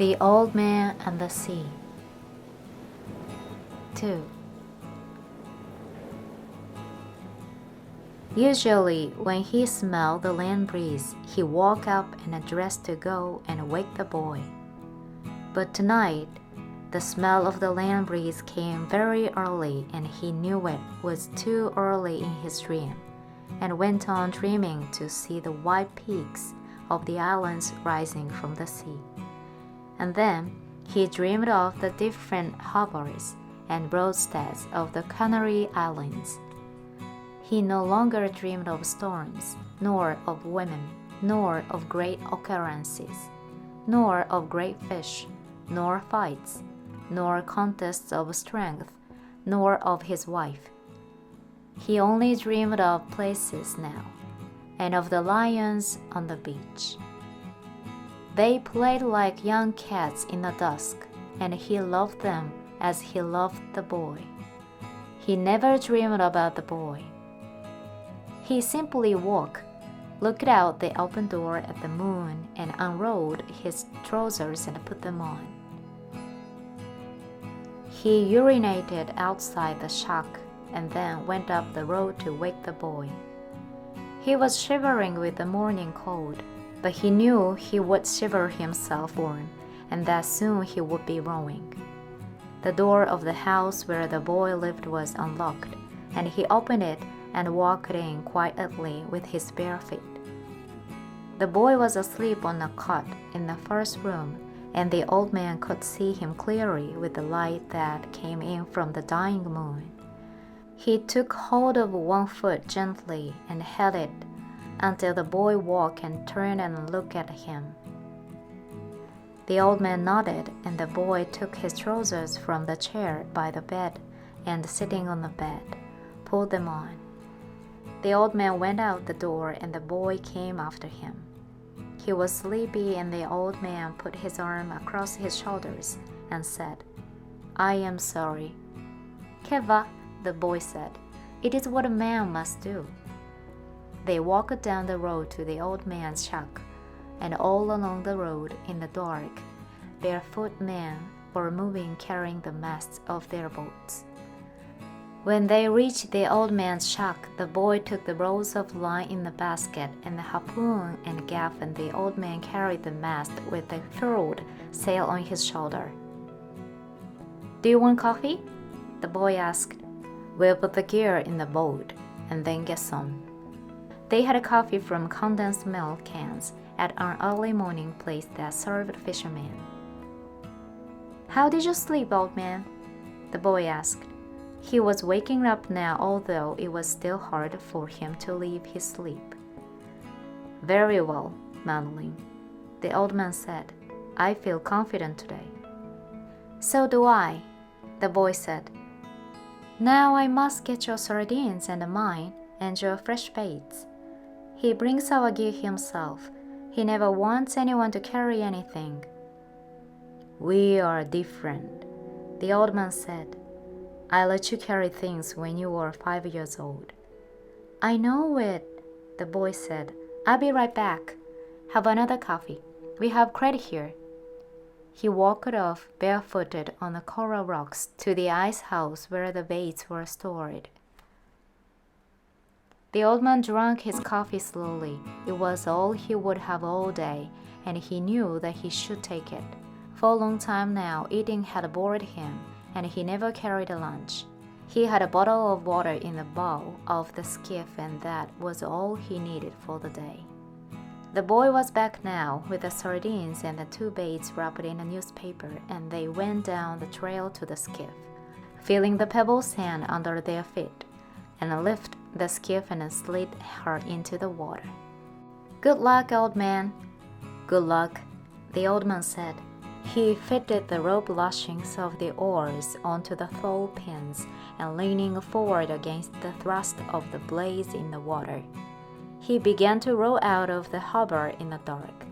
The Old Man and the Sea. 2. Usually, when he smelled the land breeze, he walked up and dressed to go and wake the boy. But tonight, the smell of the land breeze came very early, and he knew it was too early in his dream, and went on dreaming to see the white peaks of the islands rising from the sea. And then he dreamed of the different harbors and roadsteads of the Canary Islands. He no longer dreamed of storms, nor of women, nor of great occurrences, nor of great fish, nor fights, nor contests of strength, nor of his wife. He only dreamed of places now, and of the lions on the beach. They played like young cats in the dusk, and he loved them as he loved the boy. He never dreamed about the boy. He simply woke, looked out the open door at the moon, and unrolled his trousers and put them on. He urinated outside the shack and then went up the road to wake the boy. He was shivering with the morning cold, but he knew he would shiver himself warm, and that soon he would be rowing. The door of the house where the boy lived was unlocked, and he opened it and walked in quietly with his bare feet. The boy was asleep on a cot in the first room, and the old man could see him clearly with the light that came in from the dying moon. He took hold of one foot gently and held it until the boy woke and turned and looked at him. The old man nodded, and the boy took his trousers from the chair by the bed and, sitting on the bed, pulled them on. The old man went out the door, and the boy came after him. He was sleepy, and the old man put his arm across his shoulders and said, "I am sorry." "Keva," the boy said, "it is what a man must do." They walked down the road to the old man's shack, and all along the road in the dark, barefoot men were moving carrying the masts of their boats. When they reached the old man's shack, the boy took the rolls of line in the basket and the harpoon and gaff, and the old man carried the mast with the furled sail on his shoulder. "Do you want coffee?" the boy asked. "We'll put the gear in the boat and then get some." They had coffee from condensed milk cans at an early morning place that served fishermen. "How did you sleep, old man?" the boy asked. He was waking up now, although it was still hard for him to leave his sleep. "Very well, Madeline," the old man said. "I feel confident today." "So do I," the boy said. "Now I must get your sardines and mine, and your fresh baits. He brings our gear himself. He never wants anyone to carry anything." "We are different," the old man said. "I let you carry things when you were 5 years old." "I know it," the boy said. "I'll be right back. Have another coffee. We have credit here." He walked off barefooted on the coral rocks to the ice house where the baits were stored. The old man drank his coffee slowly. It was all he would have all day, and he knew that he should take it. For a long time now, eating had bored him, and he never carried a lunch. He had a bottle of water in the bow of the skiff, and that was all he needed for the day. The boy was back now with the sardines and the 2 baits wrapped in a newspaper, and they went down the trail to the skiff, feeling the pebble sand under their feet, and lifted the skiff and slid her into the water. "Good luck, old man." "Good luck," the old man said. He fitted the rope lashings of the oars onto the thole pins, and leaning forward against the thrust of the blades in the water, he began to row out of the harbor in the dark.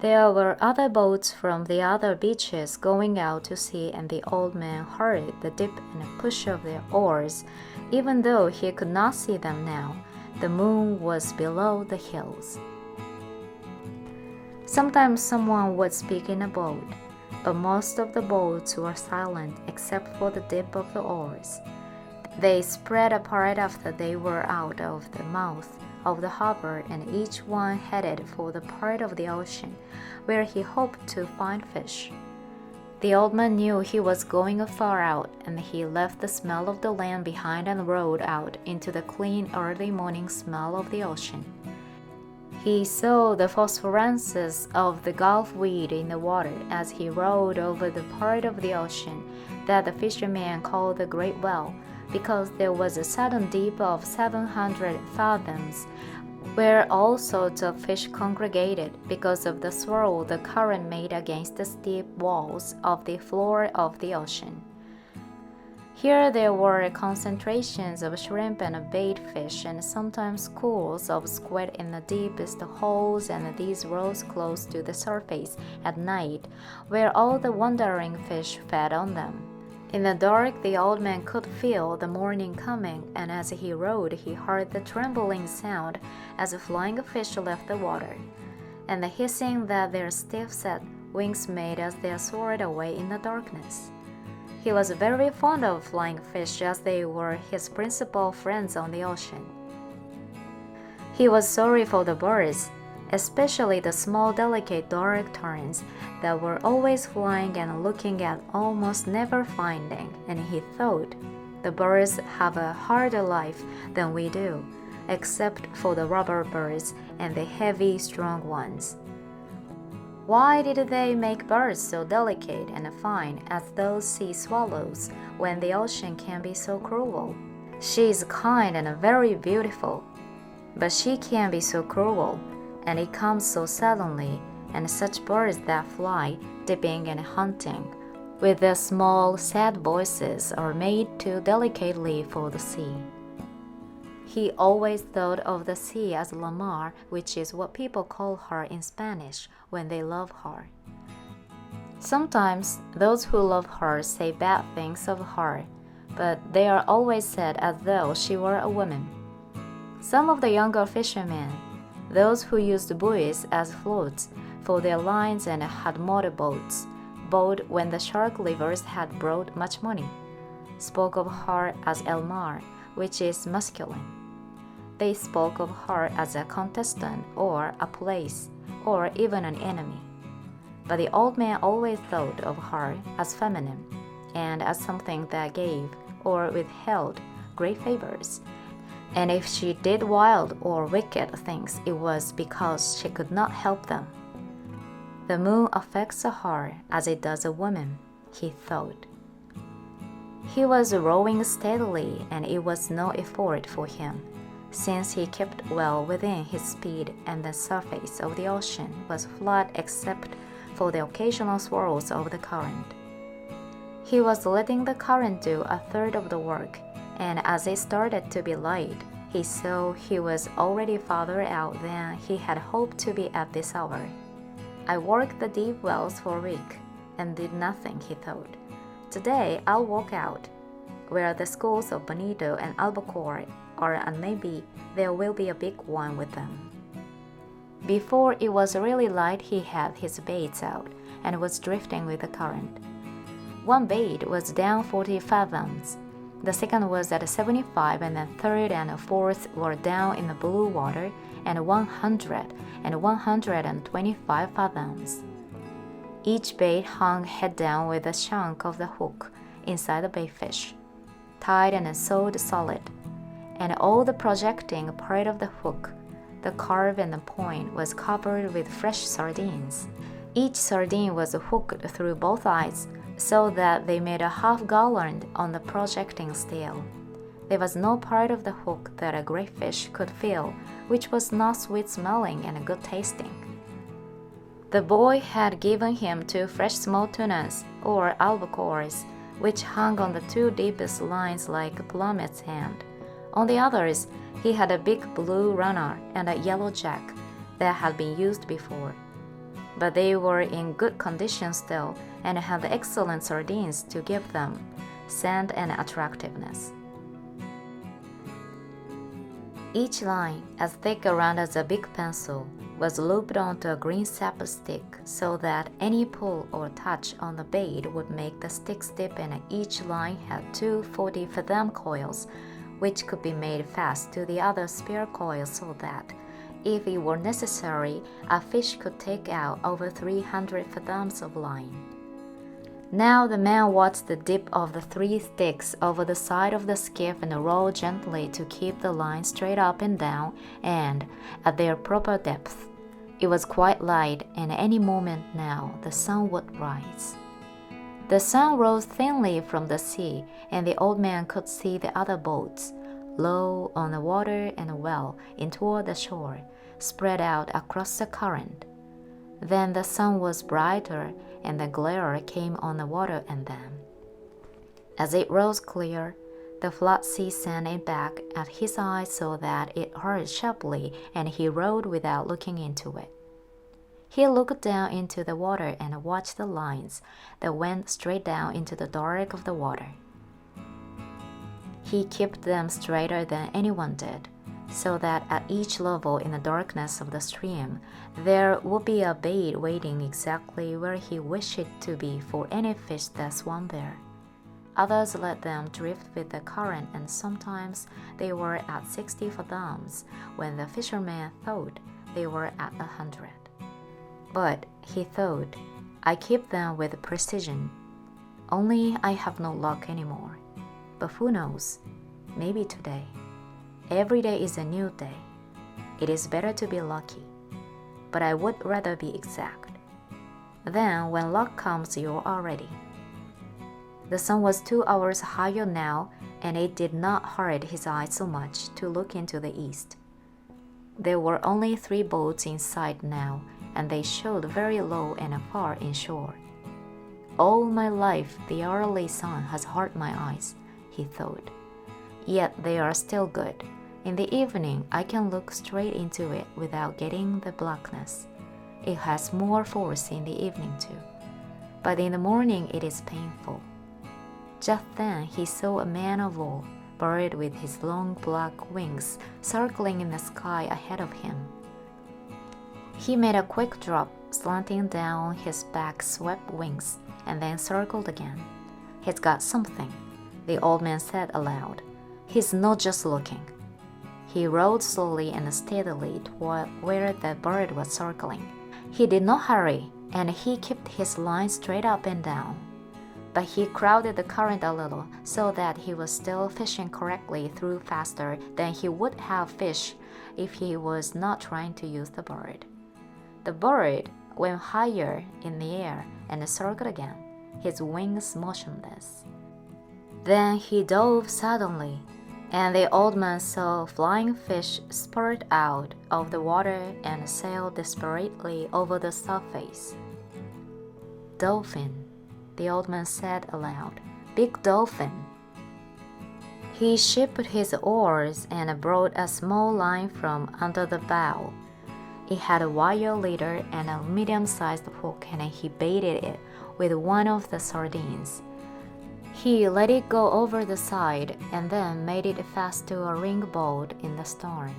There were other boats from the other beaches going out to sea, and the old man heard the dip and push of their oars, even though he could not see them now. The moon was below the hills. Sometimes someone would speak in a boat, but most of the boats were silent except for the dip of the oars. They spread apart after they were out of the mouth of the harbor, and each one headed for the part of the ocean where he hoped to find fish. The old man knew he was going far out, and he left the smell of the land behind and rowed out into the clean early morning smell of the ocean. He saw the phosphorescence of the Gulf weed in the water as he rowed over the part of the ocean that the fishermen called the Great Well, because there was a sudden deep of 700 fathoms, where all sorts of fish congregated because of the swirl the current made against the steep walls of the floor of the ocean. Here there were concentrations of shrimp and bait fish, and sometimes schools of squid in the deepest holes, and these rose close to the surface at night, where all the wandering fish fed on them. In the dark the old man could feel the morning coming, and as he rowed he heard the trembling sound as the flying fish left the water, and the hissing that their stiff-set wings made as they soared away in the darkness. He was very fond of flying fish, as they were his principal friends on the ocean. He was sorry for the birds, especially the small delicate dark terns that were always flying and looking at almost never finding, and he thought, the birds have a harder life than we do, except for the rubber birds and the heavy, strong ones. Why did they make birds so delicate and fine as those sea swallows when the ocean can be so cruel? She is kind and very beautiful, but she can be so cruel, and it comes so suddenly, and such birds that fly, dipping and hunting, with their small, sad voices are made too delicately for the sea. He always thought of the sea as la mar, which is what people call her in Spanish when they love her. Sometimes those who love her say bad things of her, but they are always said as though she were a woman. Some of the younger fishermen, those who used buoys as floats for their lines and had motorboats, bought when the shark livers had brought much money, spoke of her as El Mar, which is masculine. They spoke of her as a contestant or a place or even an enemy. But the old man always thought of her as feminine and as something that gave or withheld great favors. And if she did wild or wicked things, it was because she could not help them. The moon affects her as it does a woman, he thought. He was rowing steadily, and it was no effort for him, since he kept well within his speed, and the surface of the ocean was flat except for the occasional swirls of the current. He was letting the current do a third of the work, and as it started to be light, he saw he was already farther out than he had hoped to be at this hour. I worked the deep wells for a week and did nothing, he thought. Today I'll walk out, where the schools of Bonito and Albacore are, and maybe there will be a big one with them. Before it was really light, he had his baits out and was drifting with the current. One bait was down 40 fathoms. The second was at 75, and the third and fourth were down in the blue water and 100 and 125 fathoms. Each bait hung head down with a chunk of the hook inside the baitfish, tied and sewed solid, and all the projecting part of the hook, the carve and the point, was covered with fresh sardines. Each sardine was hooked through both eyes, so that they made a half garland on the projecting steel. There was no part of the hook that a great fish could feel which was not sweet-smelling and good-tasting. The boy had given him 2 fresh small tunas, or albacores, which hung on the 2 deepest lines like plummet's hand. On the others, he had a big blue runner and a yellow jack that had been used before. But they were in good condition still and had excellent sardines to give them scent and attractiveness. Each line as thick around as a big pencil, was looped onto a green sap stick so that any pull or touch on the bait would make the stick dip, and each line had two 40-fathom coils, which could be made fast to the other spare coils so that, if it were necessary, a fish could take out over 300 fathoms of line. Now the man watched the dip of the 3 sticks over the side of the skiff and roll gently to keep the line straight up and down and at their proper depth. It was quite light, and any moment now the sun would rise. The sun rose thinly from the sea, and the old man could see the other boats, low on the water and well in toward the shore, spread out across the current. Then the sun was brighter, and the glare came on the water and them. As it rose clear, the flat sea sent it back at his eyes so that it hurt sharply, and he rowed without looking into it. He looked down into the water and watched the lines that went straight down into the dark of the water. He kept them straighter than anyone did, so that at each level in the darkness of the stream there would be a bait waiting exactly where he wished it to be for any fish that swam there. Others let them drift with the current, and sometimes they were at 60 fathoms when the fisherman thought they were at 100. But, he thought, I keep them with precision. Only I have no luck anymore. But who knows? Maybe today. Every day is a new day. It is better to be lucky. But I would rather be exact. Then, when luck comes, you are ready. The sun was 2 hours higher now, and it did not hurt his eyes so much to look into the east. There were only 3 boats in sight now, and they showed very low and far inshore. All my life the early sun has hurt my eyes, he thought. Yet they are still good. In the evening I can look straight into it without getting the blackness. It has more force in the evening too. But in the morning it is painful. Just then he saw a man of war, bird with his long black wings, circling in the sky ahead of him. He made a quick drop, slanting down his back swept wings, and then circled again. He's got something, the old man said aloud. He's not just looking. He rode slowly and steadily toward where the bird was circling. He did not hurry, and he kept his line straight up and down. But he crowded the current a little, so that he was still fishing correctly through faster than he would have fished if he was not trying to use the bird. The bird went higher in the air and circled again, his wings motionless. Then he dove suddenly, and the old man saw flying fish spurt out of the water and sail desperately over the surface. Dolphin, the old man said aloud. Big dolphin. He shipped his oars and brought a small line from under the bow. It had a wire leader and a medium-sized hook, and he baited it with one of the sardines. He let it go over the side and then made it fast to a ring bolt in the stern.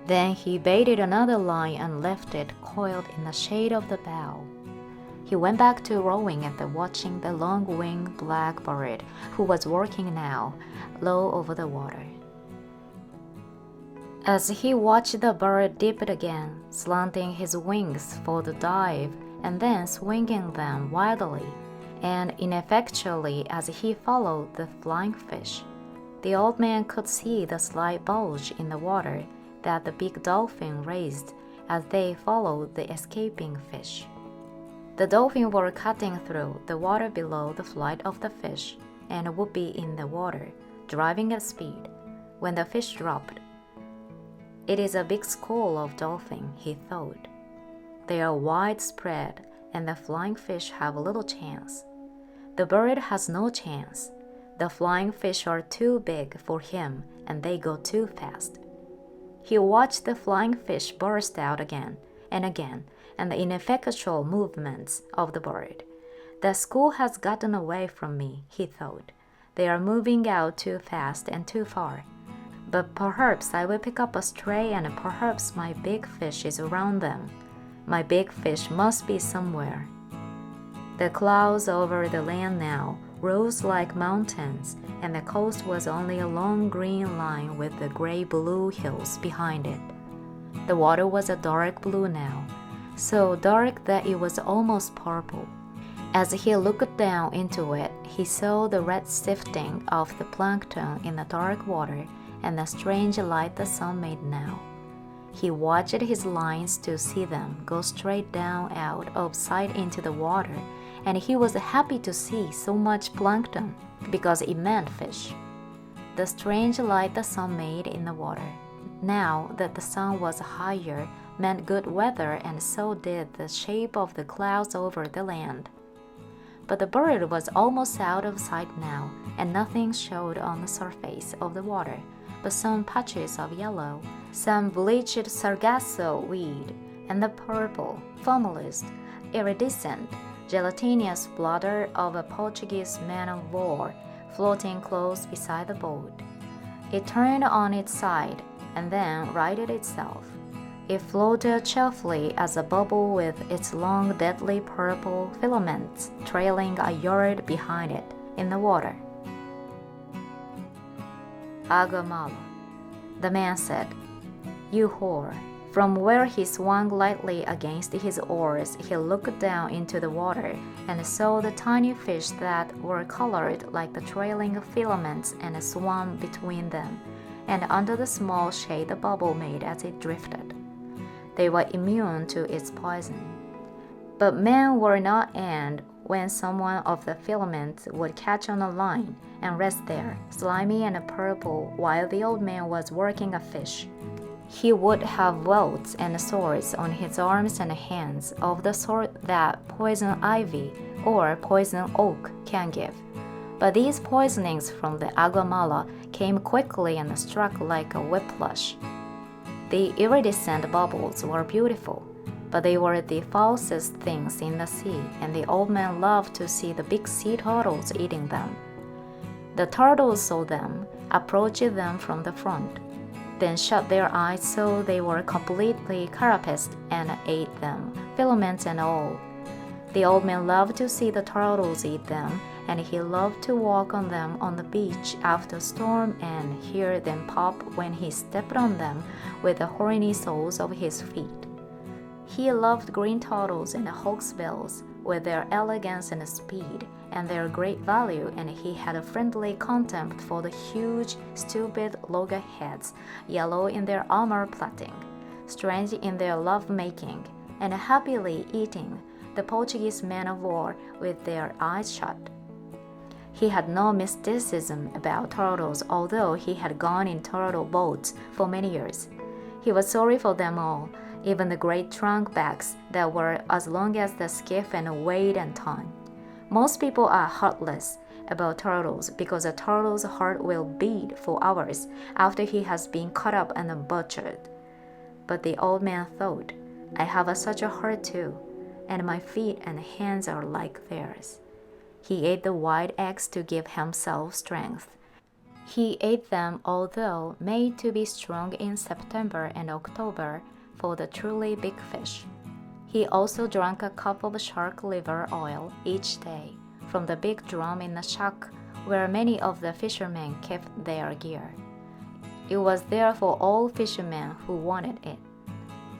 Then he baited another line and left it coiled in the shade of the bow. He went back to rowing and watching the long-winged black bird, who was working now, low over the water. As he watched the bird dip it again, slanting his wings for the dive and then swinging them wildly and ineffectually as he followed the flying fish, the old man could see the slight bulge in the water that the big dolphin raised as they followed the escaping fish. The dolphin were cutting through the water below the flight of the fish and would be in the water, driving at speed, when the fish dropped. It is a big school of dolphin, he thought. They are widespread, and the flying fish have little chance. The bird has no chance. The flying fish are too big for him, and they go too fast. He watched the flying fish burst out again and again, and the ineffectual movements of the bird. The school has gotten away from me, he thought. They are moving out too fast and too far. But perhaps I will pick up a stray and perhaps my big fish is around them. My big fish must be somewhere. The clouds over the land now rose like mountains, and the coast was only a long green line with the gray-blue hills behind it. The water was a dark blue now, so dark that it was almost purple. As he looked down into it, he saw the red sifting of the plankton in the dark water and the strange light the sun made now. He watched his lines to see them go straight down out of sight into the water, and he was happy to see so much plankton because it meant fish. The strange light the sun made in the water, now that the sun was higher, meant good weather, and so did the shape of the clouds over the land. But the bird was almost out of sight now, and nothing showed on the surface of the water but some patches of yellow, some bleached sargasso weed, and the purple, formless, iridescent, gelatinous bladder of a Portuguese man-of-war floating close beside the boat. It turned on its side and then righted itself. It floated cheerfully as a bubble with its long deadly purple filaments trailing a yard behind it in the water. Agamala. The man said, "You whore." From where he swung lightly against his oars, he looked down into the water and saw the tiny fish that were colored like the trailing filaments and swam between them, and under the small shade the bubble made as it drifted. They were immune to its poison. But men were not, and when someone of the filaments would catch on a line and rest there, slimy and purple, while the old man was working a fish, he would have welts and sores on his arms and hands of the sort that poison ivy or poison oak can give. But these poisonings from the aguamala came quickly and struck like a whiplash. The iridescent bubbles were beautiful, but they were the falsest things in the sea, and the old man loved to see the big sea turtles eating them. The turtles saw them, approached them from the front, then shut their eyes so they were completely carapaced and ate them, filaments and all. The old man loved to see the turtles eat them, and he loved to walk on them on the beach after a storm and hear them pop when he stepped on them with the horny soles of his feet. He loved green turtles and hawksbills with their elegance and speed and their great value, and he had a friendly contempt for the huge, stupid loggerheads, yellow in their armor plating, strange in their love-making, and happily eating the Portuguese man-of-war with their eyes shut. He had no mysticism about turtles, although he had gone in turtle boats for many years. He was sorry for them all, even the great trunk-backs that were as long as the skiff and weighed a ton. Most people are heartless about turtles because a turtle's heart will beat for hours after he has been cut up and butchered. But the old man thought, "I have such a heart too, and my feet and hands are like theirs." He ate the white eggs to give himself strength. He ate them although made to be strong in September and October for the truly big fish. He also drank a cup of shark liver oil each day from the big drum in the shack where many of the fishermen kept their gear. It was there for all fishermen who wanted it.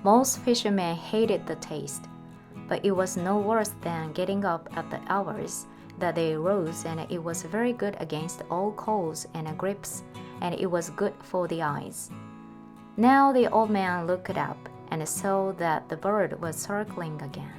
Most fishermen hated the taste, but it was no worse than getting up at the hours that they rose, and it was very good against all colds and grips, and it was good for the eyes. Now the old man looked up and saw that the bird was circling again.